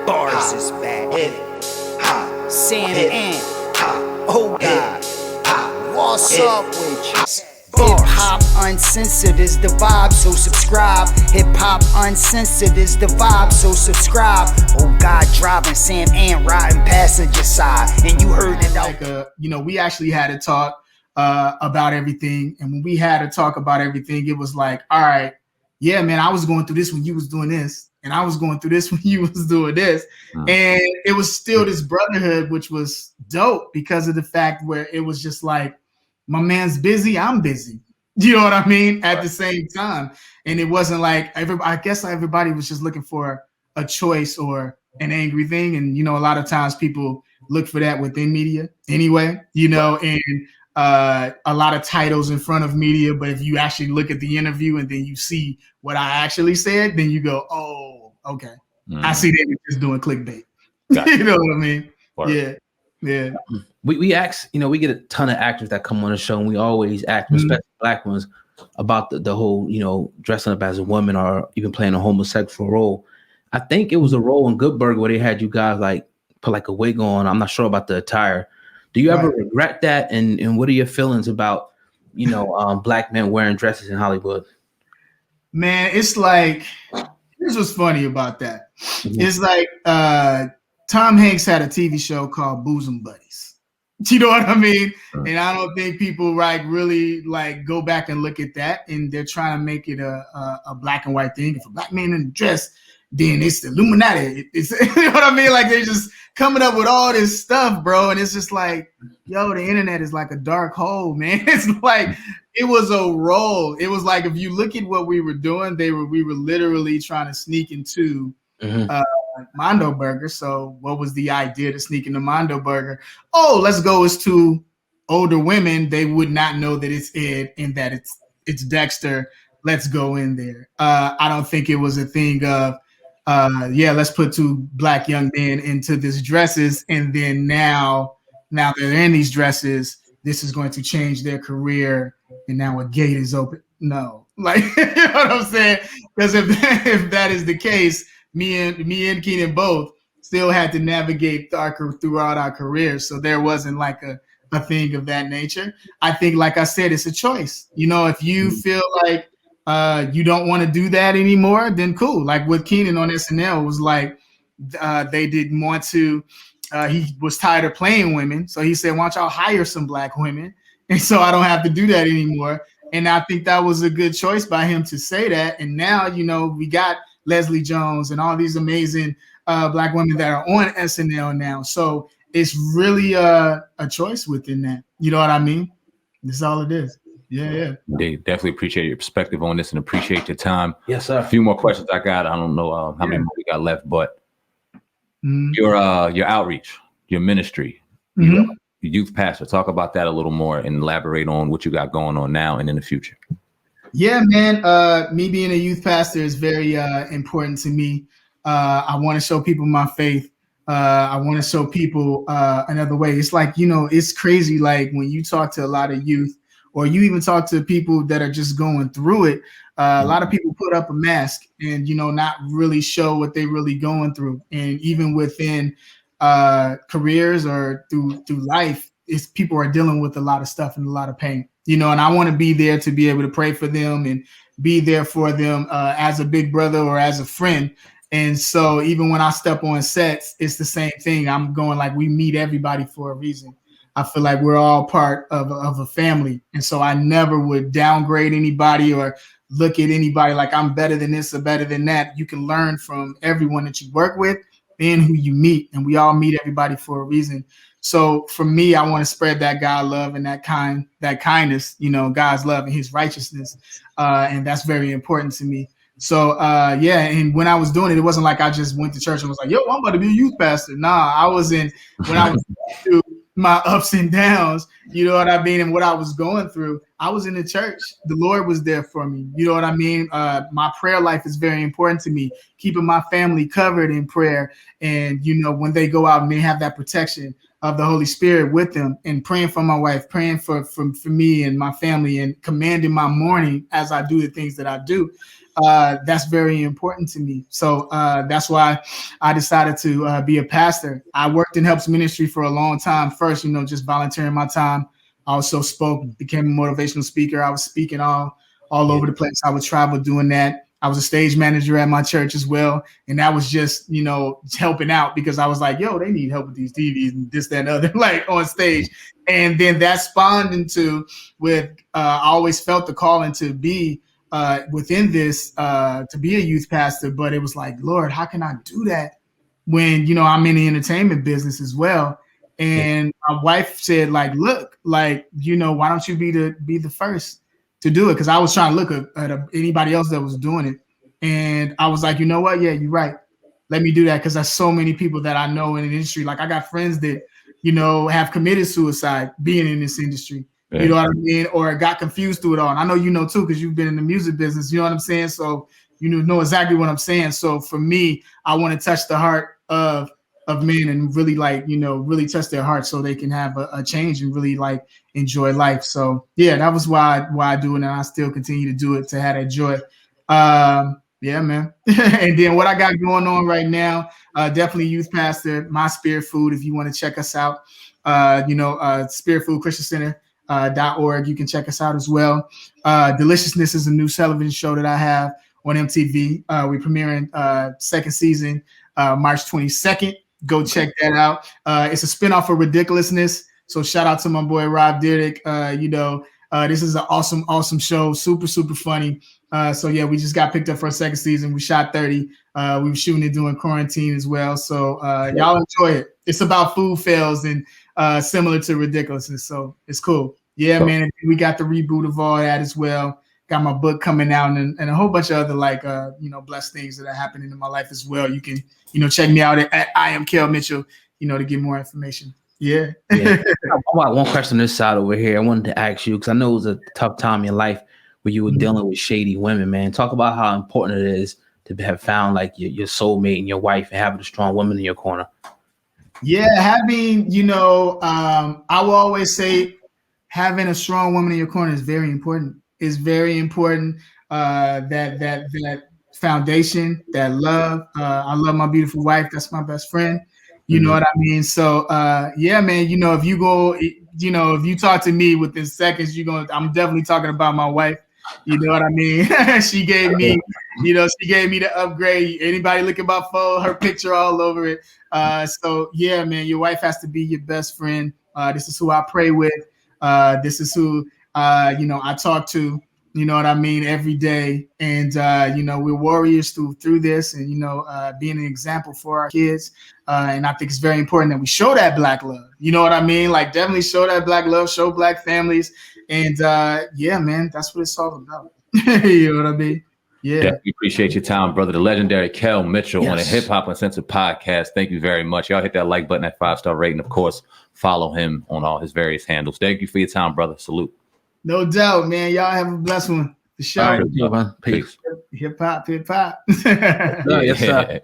Bars is back. Sam Ant. Oh God. What's up with you? Hip Hop Uncensored is the vibe, so subscribe. Hip Hop Uncensored is the vibe, so subscribe. Oh God, driving Sam Ant riding passenger side, and you heard it out. We actually had a talk about everything, and when we had a talk about everything, it was like, all right, yeah, man, I was going through this when you was doing this, and I was going through this when you was doing this, and it was still this brotherhood, which was dope because of the fact where it was just like, my man's busy, I'm busy. You know what I mean? At the same time. And it wasn't like I guess everybody was just looking for a choice or an angry thing. And, a lot of times people look for that within media anyway, and a lot of titles in front of media. But if you actually look at the interview and then you see what I actually said, then you go, oh, okay. I see they were just doing clickbait. Gotcha. You know what I mean? Yeah. Yeah. We ask, we get a ton of actors that come on the show, and we always ask, especially Black ones, about the whole, dressing up as a woman or even playing a homosexual role. I think it was a role in Good Burger where they had you guys put a wig on. I'm not sure about the attire. Do you ever regret that? And what are your feelings about, Black men wearing dresses in Hollywood? Man, it's like, here's what's funny about that. It's like, Tom Hanks had a TV show called Bosom Buddies. You know what I mean? And I don't think people really go back and look at that, and they're trying to make it a black and white thing. If a black man in a dress, then it's the Illuminati. It's you know what I mean? Like, they're just coming up with all this stuff, bro. And it's just like, yo, the internet is like a dark hole, man. It's like it was a role. It was like, if you look at what we were doing, we were literally trying to sneak into Mondo Burger. So what was the idea to sneak into Mondo Burger? Oh, let's go as two older women. They would not know that it's Ed and that it's Dexter. Let's go in there. I don't think it was a thing of let's put two Black young men into these dresses, and then now that they're in these dresses, this is going to change their career, and now a gate is open. No, you know what I'm saying? Because if that is the case, me and Kenan both still had to navigate throughout our careers. So there wasn't a thing of that nature. I think, like I said, it's a choice. If you feel like you don't want to do that anymore, then cool. Like with Kenan on SNL, it was like they didn't want to, he was tired of playing women. So he said, why don't y'all hire some Black women? And so I don't have to do that anymore. And I think that was a good choice by him to say that. And now, we got Leslie Jones and all these amazing Black women that are on SNL now. So it's really a choice within that. You know what I mean? That's all it is. Yeah. Dave, definitely appreciate your perspective on this and appreciate your time. Yes, sir. A few more questions I got. I don't know how many more we got left, but your outreach, your ministry, your youth pastor. Talk about that a little more and elaborate on what you got going on now and in the future. Yeah, man. Me being a youth pastor is very important to me. I want to show people my faith. I want to show people another way. It's like, it's crazy. Like when you talk to a lot of youth, or you even talk to people that are just going through it, a lot of people put up a mask and, not really show what they're really going through. And even within careers or through life, people are dealing with a lot of stuff and a lot of pain. And I want to be there to be able to pray for them and be there for them as a big brother or as a friend. And so even when I step on sets, it's the same thing. I'm going like, we meet everybody for a reason. I feel like we're all part of a family. And so I never would downgrade anybody or look at anybody like I'm better than this or better than that. You can learn from everyone that you work with and who you meet. And we all meet everybody for a reason. So for me, I want to spread that God love and that kindness, God's love and his righteousness. And that's very important to me. So, and when I was doing it, it wasn't like I just went to church and was like, yo, I'm about to be a youth pastor. Nah, when I was through my ups and downs, you know what I mean? And what I was going through, I was in the church. The Lord was there for me. You know what I mean? My prayer life is very important to me, keeping my family covered in prayer. And, when they go out and they have that protection of the Holy Spirit with them, and praying for my wife, praying for me and my family, and commanding my morning as I do the things that I do. that's very important to me. So that's why I decided to be a pastor. I worked in helps ministry for a long time. First, just volunteering my time. I also spoke, became a motivational speaker. I was speaking all over the place. I would travel doing that. I was a stage manager at my church as well. And that was just, helping out because I was like, yo, they need help with these TVs and this, that, and other, like on stage. And then that spawned into I always felt the calling to be within this, to be a youth pastor. But it was like, Lord, how can I do that when, I'm in the entertainment business as well? And my wife said, like, look, like, why don't you be the first to do it? Because I was trying to look at anybody else that was doing it. And I was like, you know what? Yeah, you're right. Let me do that. Because there's so many people that I know in the industry. Like I got friends that, have committed suicide being in this industry. You know what I mean? Or got confused through it all. And I know you know too, because you've been in the music business. You know what I'm saying? So you know exactly what I'm saying. So for me, I want to touch the heart of men and really really touch their heart so they can have a change and really like enjoy life. So yeah, that was why I do it, and I still continue to do it to have that joy. Yeah, man. And then what I got going on right now, definitely youth pastor, My Spirit Food. If you want to check us out, Spirit Food Christian Center.org. You can check us out as well. Deliciousness is a new television show that I have on MTV. We're premiering second season March 22nd. Go check that out. It's a spinoff of Ridiculousness. So shout out to my boy Rob Dyrdek. This is an awesome show. Super, super funny. So yeah, we just got picked up for a second season. We shot 30. We were shooting it during quarantine as well. So y'all enjoy it. It's about food fails and similar to Ridiculousness. So it's cool. Yeah, man. And we got the reboot of all that as well. Got my book coming out and a whole bunch of other blessed things that are happening in my life as well. You can, check me out at I am Kel Mitchell, to get more information. Yeah. I got one question on this side over here. I wanted to ask you, because I know it was a tough time in your life where you were dealing with shady women, man. Talk about how important it is to have found like your soulmate and your wife and having a strong woman in your corner. Yeah, having, I will always say having a strong woman in your corner is very important. It's very important that foundation, that love. I love my beautiful wife. That's my best friend. You know what I mean? So yeah, man, if you go, if you talk to me within seconds, I'm definitely talking about my wife. You know what I mean? She gave me the upgrade. Anybody look at my phone, her picture all over it. So yeah, man, your wife has to be your best friend. This is who I pray with. This is who I talk to. You know what I mean, every day. And we're warriors through this, and being an example for our kids. And I think it's very important that we show that Black love. You know what I mean? Like definitely show that Black love, show Black families. And yeah, man, that's what it's all about. You know what I mean? Yeah. Definitely appreciate your time, brother. The legendary Kel Mitchell on the Hip Hop Uncensored Podcast. Thank you very much. Y'all hit that like button, that 5-star rating. Of course, follow him on all his various handles. Thank you for your time, brother. Salute. No doubt, man. Y'all have a blessed one. The show. All right, peace. Hip hop. Yes, sir.